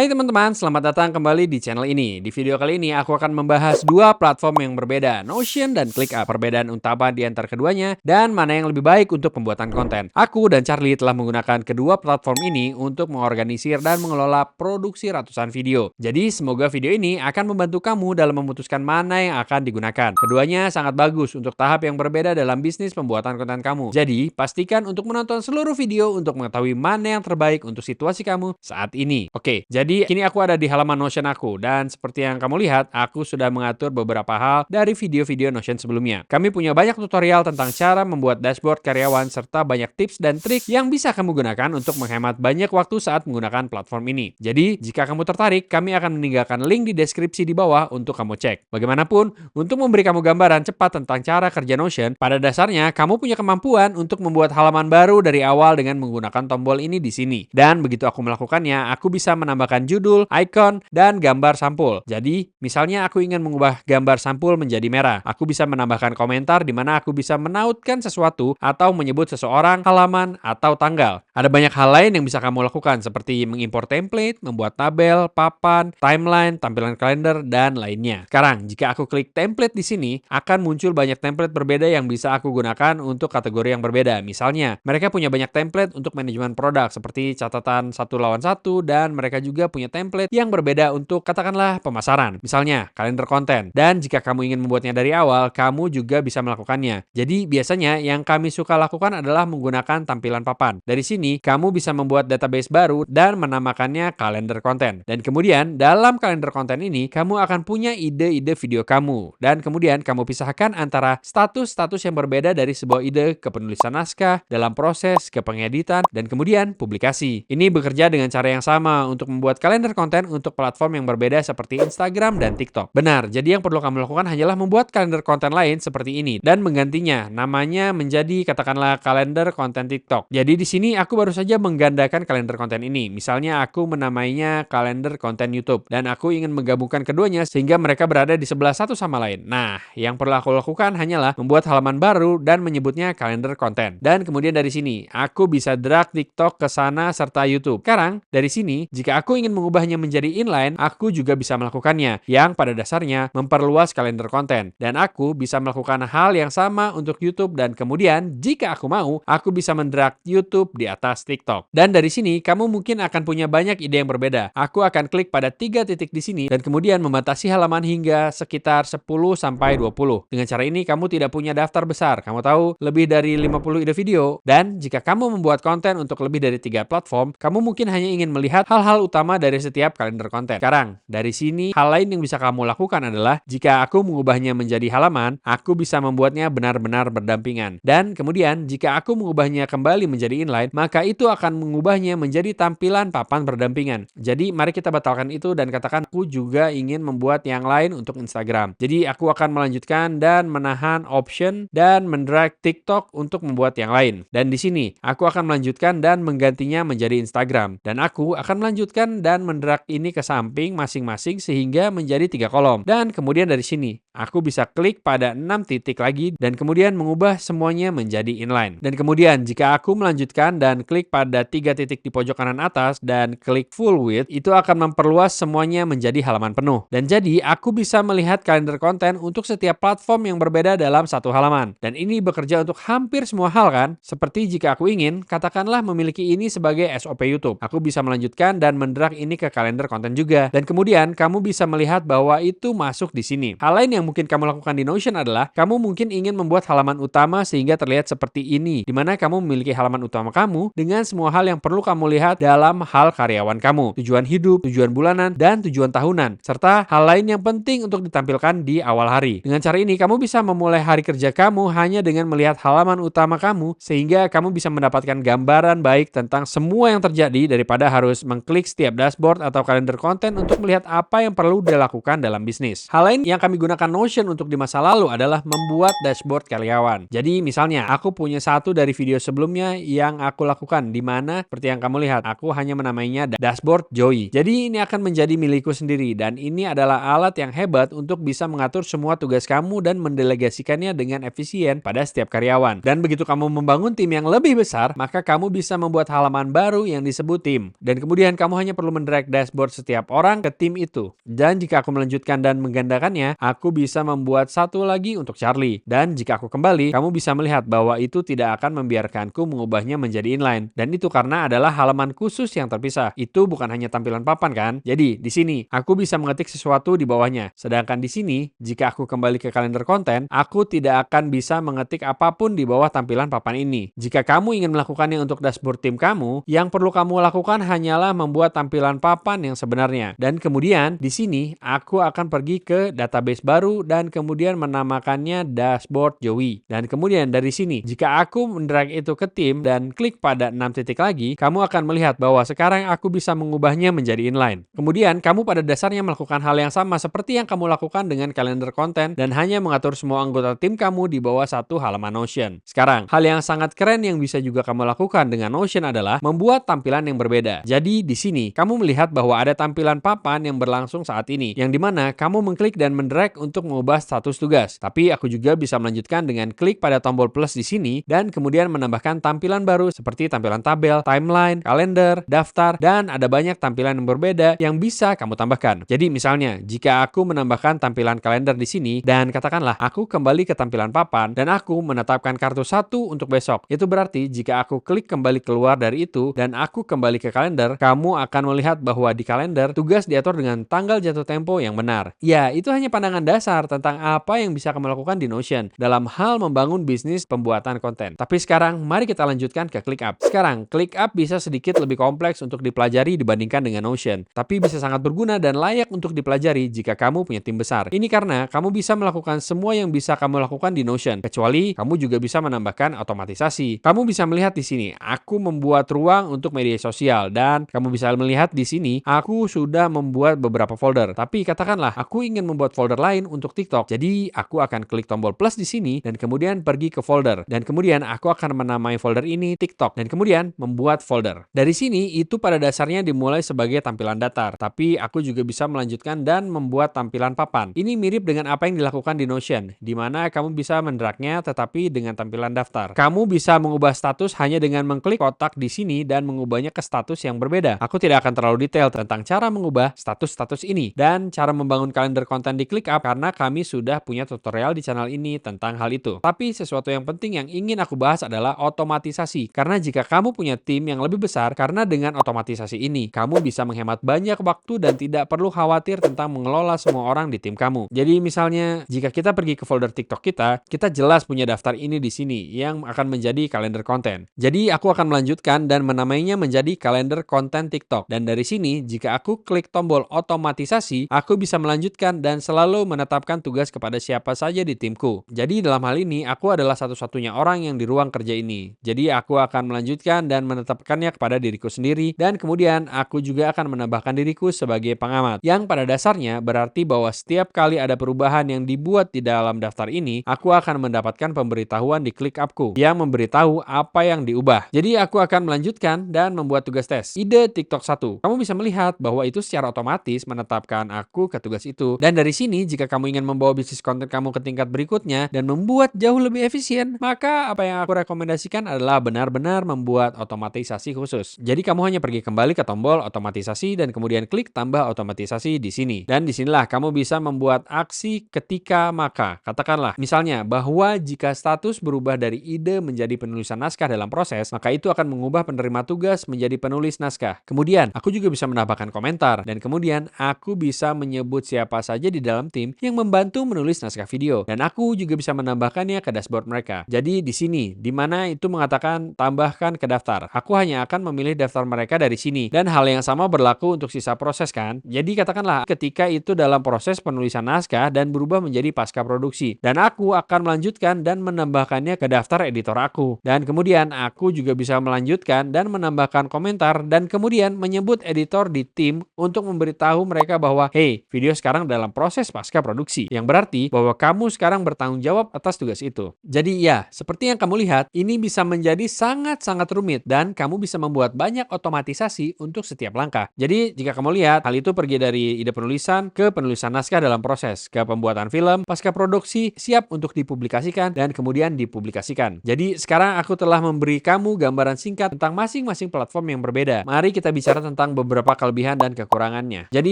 Hai teman-teman, selamat datang kembali di channel ini. Di video kali ini aku akan membahas dua platform yang berbeda, Notion dan ClickUp. Perbedaan utama di antara keduanya dan mana yang lebih baik untuk pembuatan konten. Aku dan Charlie telah menggunakan kedua platform ini untuk mengorganisir dan mengelola produksi ratusan video. Jadi semoga video ini akan membantu kamu dalam memutuskan mana yang akan digunakan. Keduanya sangat bagus untuk tahap yang berbeda dalam bisnis pembuatan konten kamu. Jadi pastikan untuk menonton seluruh video untuk mengetahui mana yang terbaik untuk situasi kamu saat ini. Oke, jadi kini aku ada di halaman Notion aku dan seperti yang kamu lihat, aku sudah mengatur beberapa hal dari video-video Notion sebelumnya. Kami punya banyak tutorial tentang cara membuat dashboard karyawan serta banyak tips dan trik yang bisa kamu gunakan untuk menghemat banyak waktu saat menggunakan platform ini. Jadi, jika kamu tertarik, kami akan meninggalkan link di deskripsi di bawah untuk kamu cek. Bagaimanapun, untuk memberi kamu gambaran cepat tentang cara kerja Notion, pada dasarnya kamu punya kemampuan untuk membuat halaman baru dari awal dengan menggunakan tombol ini di sini. Dan begitu aku melakukannya, aku bisa menambahkan judul, icon, dan gambar sampul. Jadi, misalnya aku ingin mengubah gambar sampul menjadi merah. Aku bisa menambahkan komentar di mana aku bisa menautkan sesuatu atau menyebut seseorang, halaman, atau tanggal. Ada banyak hal lain yang bisa kamu lakukan seperti mengimpor template, membuat tabel, papan, timeline, tampilan kalender, dan lainnya. Sekarang, jika aku klik template di sini, akan muncul banyak template berbeda yang bisa aku gunakan untuk kategori yang berbeda. Misalnya, mereka punya banyak template untuk manajemen produk seperti catatan 1 lawan 1 dan mereka juga punya template yang berbeda untuk katakanlah pemasaran. Misalnya, kalender konten. Dan jika kamu ingin membuatnya dari awal, kamu juga bisa melakukannya. Jadi, biasanya yang kami suka lakukan adalah menggunakan tampilan papan. Dari sini, kamu bisa membuat database baru dan menamakannya kalender konten. Dan kemudian, dalam kalender konten ini, kamu akan punya ide-ide video kamu. Dan kemudian, kamu pisahkan antara status-status yang berbeda dari sebuah ide ke penulisan naskah, dalam proses, ke pengeditan, dan kemudian publikasi. Ini bekerja dengan cara yang sama untuk membuat kalender konten untuk platform yang berbeda seperti Instagram dan TikTok. Benar, jadi yang perlu kamu lakukan hanyalah membuat kalender konten lain seperti ini dan menggantinya. Namanya menjadi katakanlah kalender konten TikTok. Jadi di sini aku baru saja menggandakan kalender konten ini. Misalnya aku menamainya kalender konten YouTube dan aku ingin menggabungkan keduanya sehingga mereka berada di sebelah satu sama lain. Nah, yang perlu aku lakukan hanyalah membuat halaman baru dan menyebutnya kalender konten. Dan kemudian dari sini, aku bisa drag TikTok ke sana serta YouTube. Sekarang, dari sini, jika aku ingin mengubahnya menjadi inline, aku juga bisa melakukannya, yang pada dasarnya memperluas kalender konten. Dan aku bisa melakukan hal yang sama untuk YouTube dan kemudian, jika aku mau, aku bisa mendrag YouTube di atas TikTok. Dan dari sini, kamu mungkin akan punya banyak ide yang berbeda. Aku akan klik pada 3 titik di sini dan kemudian membatasi halaman hingga sekitar 10-20. Dengan cara ini, kamu tidak punya daftar besar. Kamu tahu, lebih dari 50 ide video. Dan jika kamu membuat konten untuk lebih dari 3 platform, kamu mungkin hanya ingin melihat hal-hal utama dari setiap kalender konten. Sekarang, dari sini, hal lain yang bisa kamu lakukan adalah jika aku mengubahnya menjadi halaman, aku bisa membuatnya benar-benar berdampingan. Dan kemudian, jika aku mengubahnya kembali menjadi inline, maka itu akan mengubahnya menjadi tampilan papan berdampingan. Jadi, mari kita batalkan itu dan katakan aku juga ingin membuat yang lain untuk Instagram. Jadi, aku akan melanjutkan dan menahan option dan mendrag TikTok untuk membuat yang lain. Dan di sini, aku akan melanjutkan dan menggantinya menjadi Instagram. Dan aku akan melanjutkan dan mendrag ini ke samping masing-masing sehingga menjadi 3 kolom. Dan kemudian dari sini, aku bisa klik pada 6 titik lagi dan kemudian mengubah semuanya menjadi inline. Dan kemudian jika aku melanjutkan dan klik pada 3 titik di pojok kanan atas dan klik full width, itu akan memperluas semuanya menjadi halaman penuh. Dan jadi aku bisa melihat kalender konten untuk setiap platform yang berbeda dalam satu halaman. Dan ini bekerja untuk hampir semua hal kan? Seperti jika aku ingin, katakanlah memiliki ini sebagai SOP YouTube. Aku bisa melanjutkan dan mendrag ini ke kalender konten juga. Dan kemudian kamu bisa melihat bahwa itu masuk di sini. Hal lain yang mungkin kamu lakukan di Notion adalah kamu mungkin ingin membuat halaman utama sehingga terlihat seperti ini, di mana kamu memiliki halaman utama kamu dengan semua hal yang perlu kamu lihat dalam hal karyawan kamu, tujuan hidup, tujuan bulanan, dan tujuan tahunan, serta hal lain yang penting untuk ditampilkan di awal hari. Dengan cara ini, kamu bisa memulai hari kerja kamu hanya dengan melihat halaman utama kamu, sehingga kamu bisa mendapatkan gambaran baik tentang semua yang terjadi daripada harus mengklik setiap dashboard atau kalender konten untuk melihat apa yang perlu dilakukan dalam bisnis. Hal lain yang kami gunakan Notion untuk di masa lalu adalah membuat dashboard karyawan. Jadi misalnya, aku punya satu dari video sebelumnya yang aku lakukan, di mana seperti yang kamu lihat, aku hanya menamainya dashboard Joey. Jadi ini akan menjadi milikku sendiri dan ini adalah alat yang hebat untuk bisa mengatur semua tugas kamu dan mendelegasikannya dengan efisien pada setiap karyawan. Dan begitu kamu membangun tim yang lebih besar, maka kamu bisa membuat halaman baru yang disebut tim. Dan kemudian kamu hanya perlu mendrag dashboard setiap orang ke tim itu. Dan jika aku melanjutkan dan menggandakannya, aku bisa membuat satu lagi untuk Charlie. Dan jika aku kembali, kamu bisa melihat bahwa itu tidak akan membiarkanku mengubahnya menjadi inline. Dan itu karena adalah halaman khusus yang terpisah. Itu bukan hanya tampilan papan kan? Jadi di sini aku bisa mengetik sesuatu di bawahnya. Sedangkan di sini, jika aku kembali ke kalender konten, aku tidak akan bisa mengetik apapun di bawah tampilan papan ini. Jika kamu ingin melakukannya untuk dashboard tim kamu, yang perlu kamu lakukan hanyalah membuat tampilan papan yang sebenarnya. Dan kemudian di sini aku akan pergi ke database baru dan kemudian menamakannya dashboard Joey. Dan kemudian dari sini, jika aku mendrag itu ke tim dan klik pada 6 titik lagi, kamu akan melihat bahwa sekarang aku bisa mengubahnya menjadi inline. Kemudian kamu pada dasarnya melakukan hal yang sama seperti yang kamu lakukan dengan kalender konten dan hanya mengatur semua anggota tim kamu di bawah satu halaman Notion. Sekarang, hal yang sangat keren yang bisa juga kamu lakukan dengan Notion adalah membuat tampilan yang berbeda. Jadi di sini kamu melihat bahwa ada tampilan papan yang berlangsung saat ini, yang dimana kamu mengklik dan mendrag untuk mengubah status tugas. Tapi aku juga bisa melanjutkan dengan klik pada tombol plus di sini dan kemudian menambahkan tampilan baru seperti tampilan tabel, timeline, kalender, daftar, dan ada banyak tampilan yang berbeda yang bisa kamu tambahkan. Jadi misalnya, jika aku menambahkan tampilan kalender di sini dan katakanlah aku kembali ke tampilan papan dan aku menetapkan kartu 1 untuk besok. Itu berarti jika aku klik kembali keluar dari itu dan aku kembali ke kalender, kamu akan melihat bahwa di kalender tugas diatur dengan tanggal jatuh tempo yang benar. Ya, itu hanya pandangan dasar tentang apa yang bisa kamu lakukan di Notion dalam hal membangun bisnis pembuatan konten. Tapi sekarang mari kita lanjutkan ke ClickUp. Sekarang, ClickUp bisa sedikit lebih kompleks untuk dipelajari dibandingkan dengan Notion, tapi bisa sangat berguna dan layak untuk dipelajari jika kamu punya tim besar. Ini karena kamu bisa melakukan semua yang bisa kamu lakukan di Notion, kecuali kamu juga bisa menambahkan otomatisasi. Kamu bisa melihat di sini, aku membuat ruang untuk media sosial dan kamu bisa melihat di sini, aku sudah membuat beberapa folder. Tapi katakanlah aku ingin membuat folder lain untuk TikTok. Jadi aku akan klik tombol plus di sini dan kemudian pergi ke folder. Dan kemudian aku akan menamai folder ini TikTok dan kemudian membuat folder. Dari sini itu pada dasarnya dimulai sebagai tampilan datar, tapi aku juga bisa melanjutkan dan membuat tampilan papan. Ini mirip dengan apa yang dilakukan di Notion, di mana kamu bisa mendragnya tetapi dengan tampilan daftar. Kamu bisa mengubah status hanya dengan mengklik kotak di sini dan mengubahnya ke status yang berbeda. Aku tidak akan terlalu detail tentang cara mengubah status-status ini dan cara membangun kalender konten di ClickUp karena kami sudah punya tutorial di channel ini tentang hal itu. Tapi sesuatu yang penting yang ingin aku bahas adalah otomatisasi. Karena jika kamu punya tim yang lebih besar, karena dengan otomatisasi ini, kamu bisa menghemat banyak waktu dan tidak perlu khawatir tentang mengelola semua orang di tim kamu. Jadi misalnya, jika kita pergi ke folder TikTok kita jelas punya daftar ini di sini yang akan menjadi kalender konten. Jadi aku akan melanjutkan dan menamainya menjadi kalender konten TikTok. Dan dari sini, jika aku klik tombol otomatisasi, aku bisa melanjutkan dan selalu menetapkan tugas kepada siapa saja di timku. Jadi dalam hal ini, aku adalah satu-satunya orang yang di ruang kerja ini. Jadi aku akan melanjutkan dan menetapkannya kepada diriku sendiri dan kemudian aku juga akan menambahkan diriku sebagai pengamat. Yang pada dasarnya berarti bahwa setiap kali ada perubahan yang dibuat di dalam daftar ini, aku akan mendapatkan pemberitahuan di ClickUp-ku yang memberitahu apa yang diubah. Jadi aku akan melanjutkan dan membuat tugas tes. Ide TikTok 1. Kamu bisa melihat bahwa itu secara otomatis menetapkan aku ke tugas itu. Dan dari sini, jika kamu ingin membawa bisnis konten kamu ke tingkat berikutnya dan membuat jauh lebih efisien, maka apa yang aku rekomendasikan adalah benar-benar membuat otomatisasi khusus. Jadi kamu hanya pergi kembali ke tombol otomatisasi dan kemudian klik tambah otomatisasi di sini. Dan disinilah kamu bisa membuat aksi ketika maka. Katakanlah, misalnya bahwa jika status berubah dari ide menjadi penulisan naskah dalam proses, maka itu akan mengubah penerima tugas menjadi penulis naskah. Kemudian, aku juga bisa menambahkan komentar dan kemudian aku bisa menyebut siapa saja di dalam tim yang membantu menulis naskah video dan aku juga bisa menambahkannya ke dashboard mereka. Jadi di sini, di mana itu mengatakan tambahkan ke daftar. Aku hanya akan memilih daftar mereka dari sini dan hal yang sama berlaku untuk sisa proses kan. Jadi katakanlah ketika itu dalam proses penulisan naskah dan berubah menjadi pasca produksi dan aku akan melanjutkan dan menambahkannya ke daftar editor aku. Dan kemudian aku juga bisa melanjutkan dan menambahkan komentar dan kemudian menyebut editor di tim untuk memberitahu mereka bahwa hey, video sekarang dalam proses pasca produksi. Yang berarti bahwa kamu sekarang bertanggung jawab atas tugas itu. Jadi ya, seperti yang kamu lihat, ini bisa menjadi sangat-sangat rumit dan kamu bisa membuat banyak otomatisasi untuk setiap langkah. Jadi jika kamu lihat, hal itu pergi dari ide penulisan ke penulisan naskah dalam proses, ke pembuatan film, pasca produksi, siap untuk dipublikasikan dan kemudian dipublikasikan. Jadi sekarang aku telah memberi kamu gambaran singkat tentang masing-masing platform yang berbeda. Mari kita bicara tentang tentang beberapa kelebihan dan kekurangannya. Jadi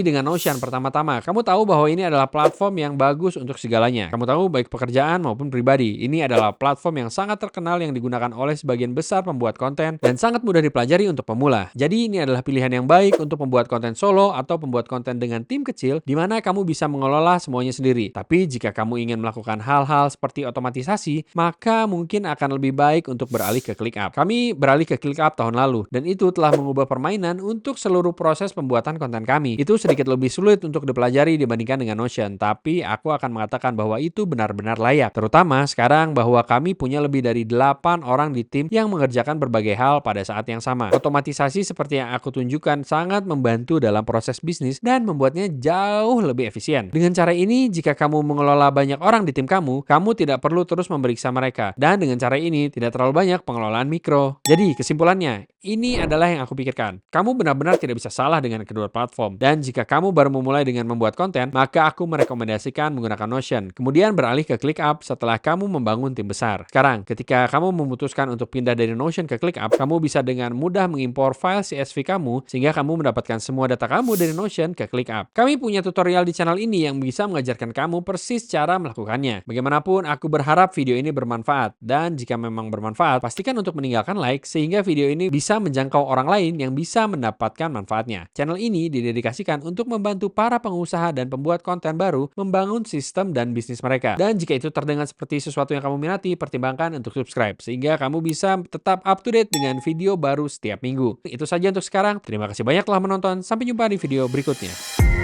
dengan Notion pertama-tama, kamu tahu bahwa ini adalah platform yang bagus untuk segalanya. Kamu tahu baik pekerjaan maupun pribadi. Ini adalah platform yang sangat terkenal yang digunakan oleh sebagian besar pembuat konten dan sangat mudah dipelajari untuk pemula. Jadi ini adalah pilihan yang baik untuk pembuat konten solo atau pembuat konten dengan tim kecil di mana kamu bisa mengelola semuanya sendiri. Tapi jika kamu ingin melakukan hal-hal seperti otomatisasi, maka mungkin akan lebih baik untuk beralih ke ClickUp. Kami beralih ke ClickUp tahun lalu dan itu telah mengubah permainan untuk seluruh proses pembuatan konten kami. Itu sedikit lebih sulit untuk dipelajari dibandingkan dengan Notion, tapi aku akan mengatakan bahwa itu benar-benar layak. Terutama sekarang bahwa kami punya lebih dari 8 orang di tim yang mengerjakan berbagai hal pada saat yang sama. Otomatisasi seperti yang aku tunjukkan sangat membantu dalam proses bisnis dan membuatnya jauh lebih efisien. Dengan cara ini, jika kamu mengelola banyak orang di tim kamu tidak perlu terus memeriksa mereka. Dan dengan cara ini, tidak terlalu banyak pengelolaan mikro. Jadi, kesimpulannya, ini adalah yang aku pikirkan. Kamu benar-benar tidak bisa salah dengan kedua platform. Dan jika kamu baru memulai dengan membuat konten, maka aku merekomendasikan menggunakan Notion. Kemudian beralih ke ClickUp setelah kamu membangun tim besar. Sekarang, ketika kamu memutuskan untuk pindah dari Notion ke ClickUp, kamu bisa dengan mudah mengimpor file CSV kamu sehingga kamu mendapatkan semua data kamu dari Notion ke ClickUp. Kami punya tutorial di channel ini yang bisa mengajarkan kamu persis cara melakukannya. Bagaimanapun, aku berharap video ini bermanfaat. Dan jika memang bermanfaat, pastikan untuk meninggalkan like sehingga video ini bisa menjangkau orang lain yang bisa mendapatkan manfaatnya. Channel ini didedikasikan untuk membantu para pengusaha dan pembuat konten baru membangun sistem dan bisnis mereka. Dan jika itu terdengar seperti sesuatu yang kamu minati, pertimbangkan untuk subscribe sehingga kamu bisa tetap up to date dengan video baru setiap minggu. Itu saja untuk sekarang. Terima kasih banyak telah menonton. Sampai jumpa di video berikutnya.